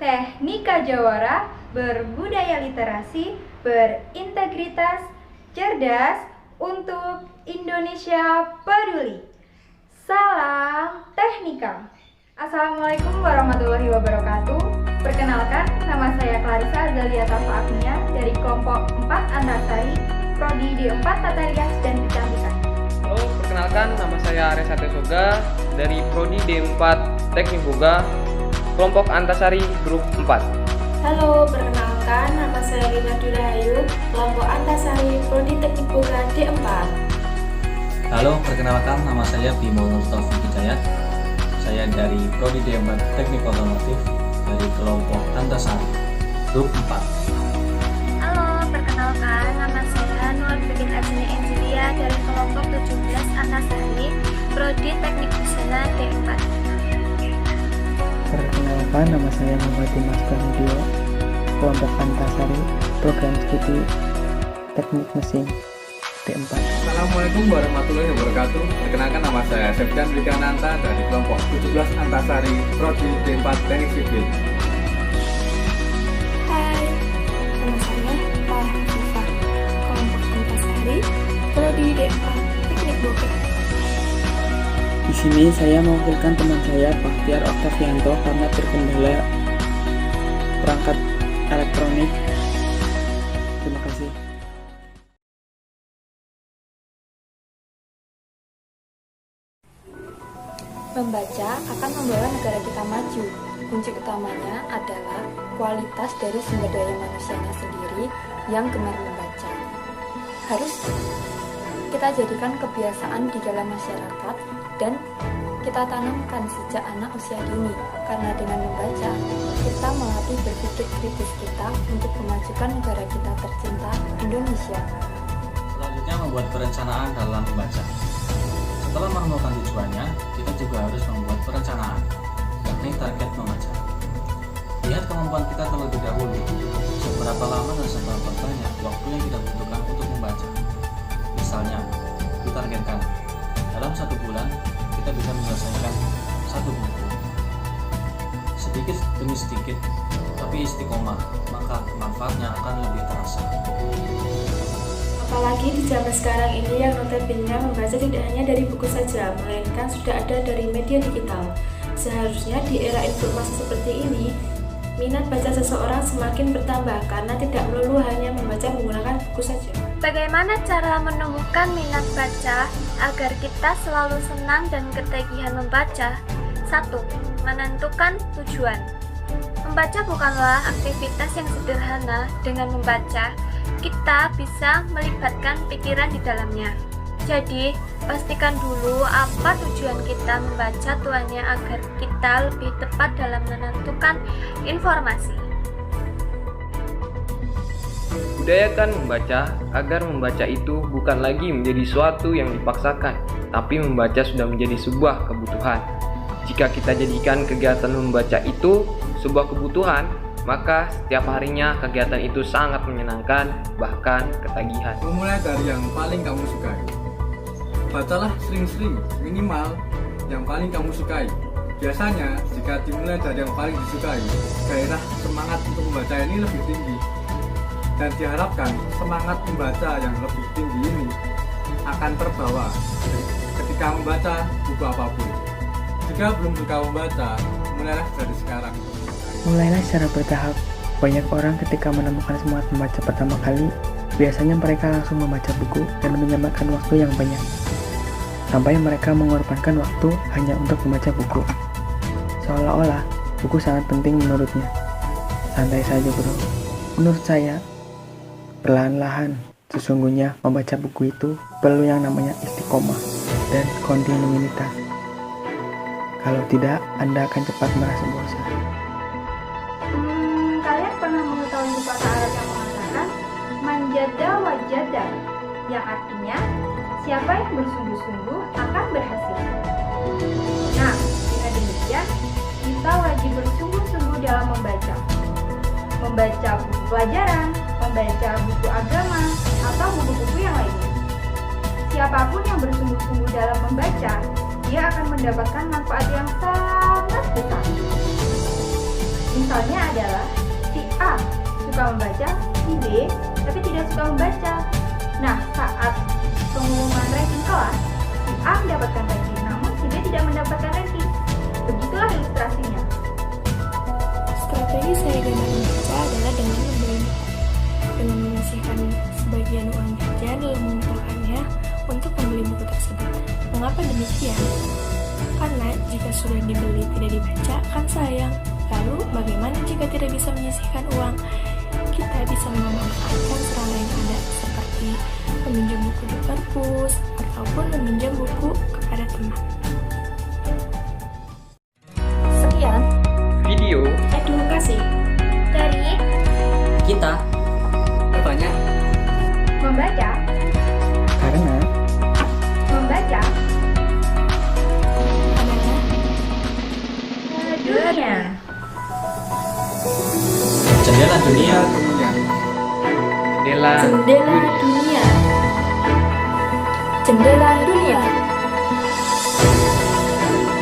Teknika Jawara, berbudaya literasi, berintegritas, cerdas, untuk Indonesia peduli. Salam Teknika. Assalamualaikum warahmatullahi wabarakatuh. Perkenalkan, nama saya Clarissa Azalia Tafa Agnia dari kelompok 4 Antasari, Prodi D4 Tata Rias dan Kecantikan. Halo, perkenalkan nama saya Aresa Tesoga dari Prodi D4 Teknik Boga, kelompok Antasari Grup 4. Halo, perkenalkan nama saya Lina Durahayu, kelompok Antasari Prodi Teknik Boga D4. Halo, perkenalkan nama saya Bimo Nur Taufik Hidayat. Saya dari Prodi D4 Teknik Otomotif dari kelompok Antasari Grup 4. Halo, perkenalkan nama saya Nur Bikin Ajni Enjilia dari kelompok 17 Antasari Prodi Teknik Busana D4. Perkenalkan, nama saya Muhammad Dimas Pramudio, kelompok Antasari, program studi Teknik Mesin D4. Assalamualaikum warahmatullahi wabarakatuh. Perkenalkan, nama saya Septian Wikananta dari kelompok 17 Antasari, Prodi D4 Teknik Sipil. Hai, nama saya Farah Hafifah, kelompok Antasari Prodi D4 Teknik Boga. Di sini saya mewakilkan teman saya Bahtiar Oktavianto karena terkendala perangkat elektronik. Terima kasih. Membaca akan membawa negara kita maju. Kunci utamanya adalah kualitas dari sumber daya manusianya sendiri yang gemar membaca. Harus kita jadikan kebiasaan di dalam masyarakat dan kita tanamkan sejak anak usia dini, karena dengan membaca kita melatih berpikir kritis kita untuk memajukan negara kita tercinta, Indonesia. Selanjutnya, membuat perencanaan dalam membaca. Setelah menemukan tujuannya, kita juga harus membuat perencanaan, yakni target membaca. Lihat kemampuan kita terlebih dahulu, seberapa lama dan seberapa banyak waktu yang kita butuhkan untuk membaca. Misalnya, ditargetkan dalam 1 bulan kita bisa menyelesaikan 1 buku. Sedikit demi sedikit, tapi istiqomah, maka manfaatnya akan lebih terasa. Apalagi di zaman sekarang ini yang notabene membaca tidak hanya dari buku saja, melainkan sudah ada dari media digital. Seharusnya di era informasi seperti ini, minat baca seseorang semakin bertambah karena tidak melulu hanya membaca menggunakan buku saja. Bagaimana cara menumbuhkan minat baca agar kita selalu senang dan ketagihan membaca? 1. Menentukan tujuan. Membaca bukanlah aktivitas yang sederhana. Dengan membaca, kita bisa melibatkan pikiran di dalamnya. Jadi, pastikan dulu apa tujuan kita membaca tuanya agar kita lebih tepat dalam menentukan informasi. Budayakan membaca agar membaca itu bukan lagi menjadi suatu yang dipaksakan, tapi membaca sudah menjadi sebuah kebutuhan. Jika kita jadikan kegiatan membaca itu sebuah kebutuhan, maka setiap harinya kegiatan itu sangat menyenangkan, bahkan ketagihan. Memulai dari yang paling kamu sukai. Bacalah sering-sering, minimal yang paling kamu sukai. Biasanya, jika dimulai dari yang paling disukai, gairah semangat untuk membaca ini lebih tinggi. Dan diharapkan semangat membaca yang lebih tinggi ini akan terbawa ketika membaca buku apapun. Jika belum suka membaca, mulailah dari sekarang. Mulailah secara bertahap. Banyak orang ketika menemukan semangat membaca pertama kali, biasanya mereka langsung membaca buku dan menyempatkan waktu yang banyak. Sampai mereka mengorbankan waktu hanya untuk membaca buku. Seolah-olah buku sangat penting menurutnya. Santai saja bro. Menurut saya, perlahan-lahan sesungguhnya membaca buku itu perlu yang namanya istiqomah dan kontinuitas. Kalau tidak, Anda akan cepat merasa bosan. Kalian pernah mengetahui pepatah Arab yang mengatakan manjada wajada, yang artinya siapa yang bersungguh-sungguh akan berhasil. Nah, dengan demikian kita wajib bersungguh-sungguh dalam membaca. Membaca buku pelajaran, membaca buku agama, atau buku-buku yang lainnya. Siapapun yang bersungguh-sungguh dalam membaca, dia akan mendapatkan manfaat yang sangat besar. Misalnya adalah si A suka membaca, si B tapi tidak suka membaca. Nah, saat pengumuman ranking kelas, si A mendapatkan ranking, namun si B tidak mendapatkan ranking. Begitulah ilustrasinya. Strategi saya gambar membaca adalah dengan membeli buku, dengan menyisihkan sebagian uang jajan dalam mengumpulkannya untuk membeli buku tersebut. Mengapa demikian? Karena jika sudah dibeli tidak dibaca kan sayang. Lalu bagaimana jika tidak bisa menyisihkan uang? Kita bisa memanfaatkan sarana yang ada seperti meminjam buku di perpus ataupun meminjam buku kepada teman. Sekian Video edukasi Dari Kita Katanya, Membaca, Karena membaca adalah dunia. Jendela Dunia. dunia. jendela jendela dunia. Jendela dunia.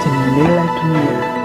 jendela dunia.